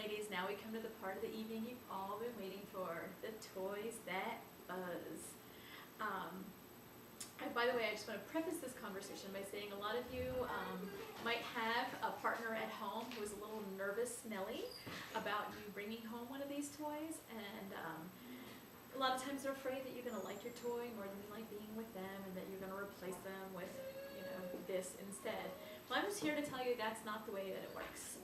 ladies, now we come to the part of the evening you've all been waiting for, the toys that buzz. By the way, I just want to preface this conversation by saying a lot of you might have a partner at home who is a little nervous Nelly about you bringing home one of these toys, and a lot of times they're afraid that you're going to like your toy more than you like being with them, and that you're going to replace them with, you know, this instead. Well, I'm just here to tell you that's not the way that it works.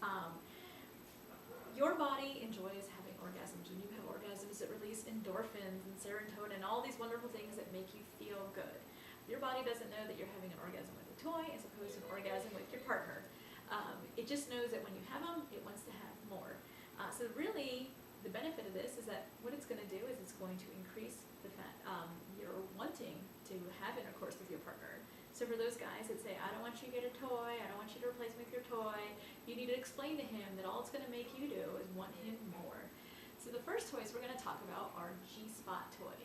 Your body enjoys having orgasms. When you have orgasms, it releases endorphins and serotonin and all these wonderful things that make you feel good. Your body doesn't know that you're having an orgasm with a toy as opposed to an orgasm with your partner. It just knows that when you have them, it wants to have more. So really, the benefit of this is that what it's going to do is it's going to increase the fact you're wanting to have intercourse with your partner. So for those guys that say, I don't want you to get a toy, I don't want you to replace me with your toy, you need to explain to him that all it's going to make you do is want him more. So the first toys we're going to talk about are G-Spot toy.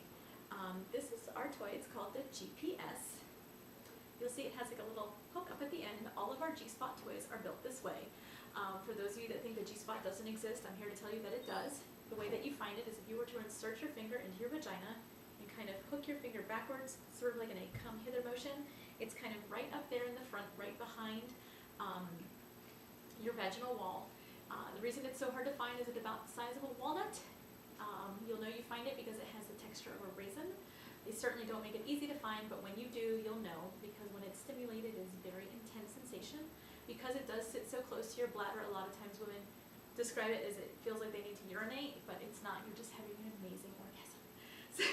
This is our toy, it's called the GPS. You'll see it has like a little hook up at the end. All of our G-Spot toys are built this way. For those of you that think the G-Spot doesn't exist, I'm here to tell you that it does. The way that you find it is if you were to insert your finger into your vagina and kind of hook your finger backwards, sort of like in a come hither motion, it's kind of right up there in the front, right behind your vaginal wall. The reason it's so hard to find is it's about the size of a walnut. You'll know you find it because it has the texture of a raisin. They certainly don't make it easy to find, but when you do, you'll know, because when it's stimulated, it's a very intense sensation. Because it does sit so close to your bladder, a lot of times women describe it as it feels like they need to urinate, but it's not. You're just having an amazing orgasm. So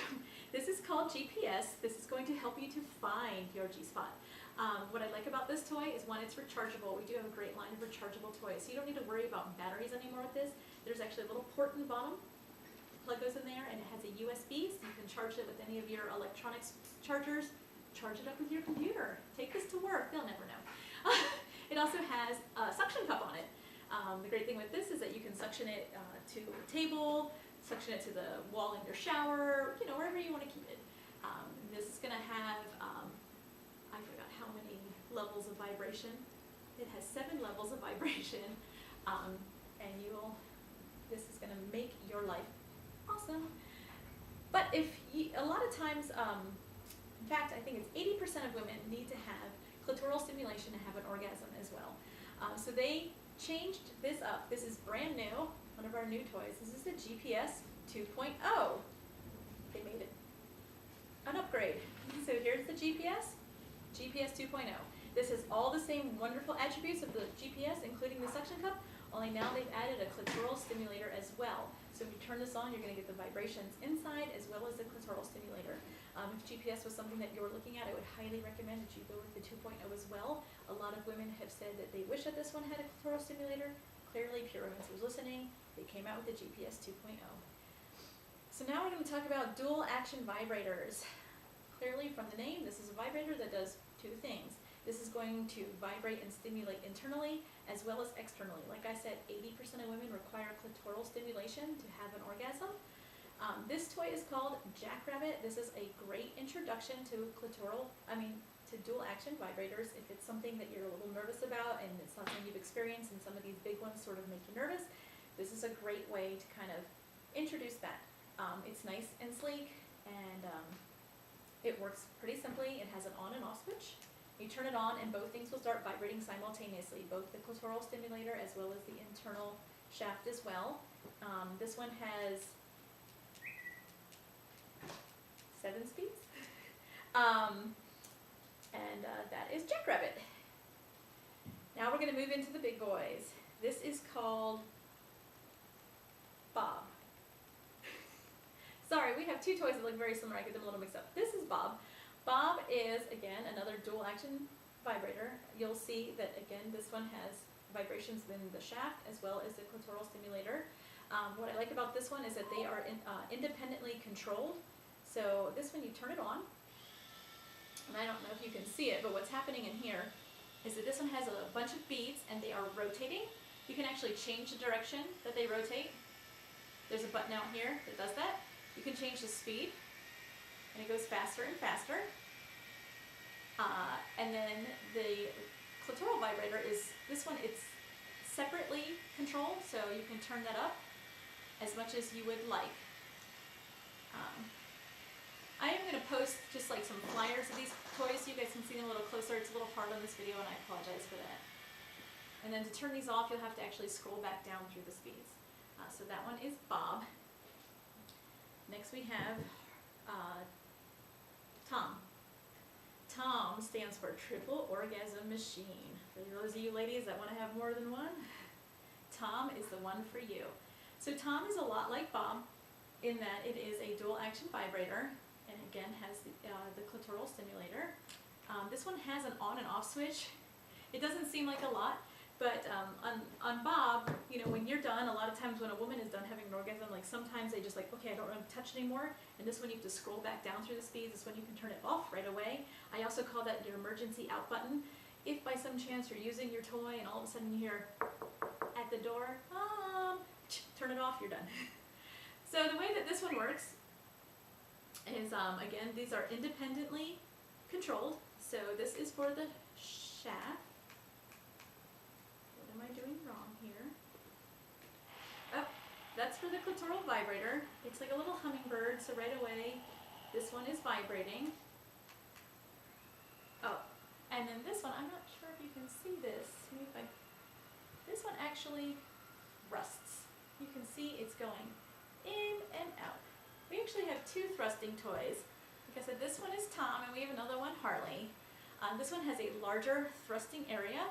this is called GPS. This is going to help you to find your G-Spot. What I like about this toy is, one, it's rechargeable. We do have a great line of rechargeable toys, so you don't need to worry about batteries anymore with this. There's actually a little port in the bottom. Plug goes in there, and it has a USB, so you can charge it with any of your electronics chargers. Charge it up with your computer. Take this to work. They'll never know. It also has a suction cup on it. The great thing with this is that you can suction it to a table, suction it to the wall in your shower, you know, wherever you want to keep it. This is going to have, I forgot how many levels of vibration. It has 7 levels of vibration, and this is going to make your life awesome. But a lot of times, in fact, I think it's 80% of women need to have clitoral stimulation to have an orgasm as well. So they changed this up. This is brand new, one of our new toys. This is the GPS 2.0. They made it an upgrade. So here's the GPS 2.0. This has all the same wonderful attributes of the GPS, including the suction cup, only now they've added a clitoral stimulator as well. So if you turn this on, you're going to get the vibrations inside as well as the clitoral stimulator. If GPS was something that you're looking at, I would highly recommend that you go with the 2.0 as well. A lot of women have said that they wish that this one had a clitoral stimulator. Clearly, Pure Romance was listening. They came out with the GPS 2.0. So now we're going to talk about dual action vibrators. Clearly, from the name, this is a vibrator that does 2 things. This is going to vibrate and stimulate internally as well as externally. Like I said, 80% of women require clitoral stimulation to have an orgasm. This toy is called Jackrabbit. This is a great introduction to to dual action vibrators. If it's something that you're a little nervous about and it's not something you've experienced and some of these big ones sort of make you nervous, this is a great way to kind of introduce that. It's nice and sleek, and it works pretty simply. It has an on and off switch. You turn it on and both things will start vibrating simultaneously, both the clitoral stimulator as well as the internal shaft as well. This one has 7 speeds. That is Jackrabbit. Now we're going to move into the big boys. This is called Bob. Sorry, we have 2 toys that look very similar. I get them a little mixed up. This is Bob. Bob is, again, another dual action vibrator. You'll see that, again, this one has vibrations in the shaft as well as the clitoral stimulator. What I like about this one is that they are independently controlled. So this one, you turn it on, and I don't know if you can see it, but what's happening in here is that this one has a bunch of beads and they are rotating. You can actually change the direction that they rotate. There's a button out here that does that. You can change the speed, and it goes faster and faster. And then the clitoral vibrator is, this one, it's separately controlled. control, so you can turn that up as much as you would like. I am going to post just like some flyers of these toys so you guys can see them a little closer. It's a little hard on this video and I apologize for that. And then to turn these off, you'll have to actually scroll back down through the speeds. So that one is Bob. Next we have Tom. Tom stands for Triple Orgasm Machine. For those of you ladies that want to have more than one, Tom is the one for you. So Tom is a lot like Bob in that it is a dual action vibrator, and again has the clitoral stimulator. This one has an on and off switch. It doesn't seem like a lot, but on Bob, you know, when you're done, a lot of times when a woman is done having an orgasm, like sometimes they just like, okay, I don't want to touch anymore, and this one you have to scroll back down through the speeds. This one you can turn it off right away. I also call that your emergency out button. If by some chance you're using your toy and all of a sudden you hear at the door, turn it off, you're done. So the way that this one works is, again, these are independently controlled. So this is for the shaft. What am I doing wrong here? Oh, that's for the clitoral vibrator. It's like a little hummingbird, so right away this one is vibrating. Oh, and then this one, I'm not sure if you can see this. Maybe if this one actually rusts. You can see it's going in and out. We actually have two thrusting toys. Like I said, this one is Tom, and we have another one, Harley. This one has a larger thrusting area.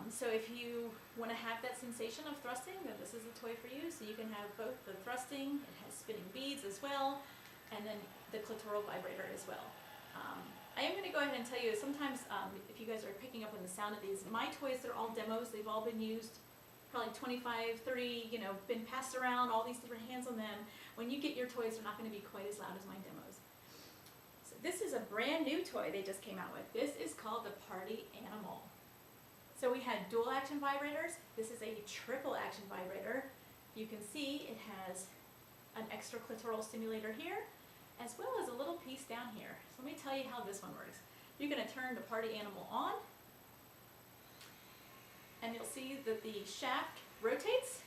So if you want to have that sensation of thrusting, then this is a toy for you. So you can have both the thrusting, it has spinning beads as well, and then the clitoral vibrator as well. I am going to go ahead and tell you, sometimes if you guys are picking up on the sound of these, my toys, they're all demos. They've all been used probably 25, 30, you know, been passed around, all these different hands on them. When you get your toys, they're not going to be quite as loud as my demos. So this is a brand new toy they just came out with. This is called the Party Animal. So we had dual action vibrators. This is a triple action vibrator. You can see it has an extra clitoral stimulator here, as well as a little piece down here. So let me tell you how this one works. You're going to turn the Party Animal on, and you'll see that the shaft rotates.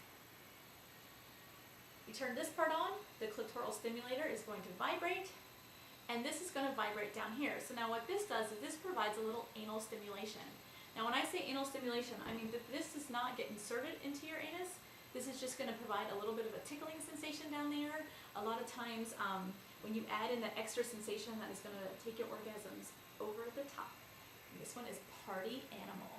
You turn this part on, the clitoral stimulator is going to vibrate, and this is going to vibrate down here. So now what this does is this provides a little anal stimulation. Now when I say anal stimulation, I mean that this does not get inserted into your anus. This is just going to provide a little bit of a tickling sensation down there. A lot of times when you add in that extra sensation, that is going to take your orgasms over the top. And this one is Party Animal.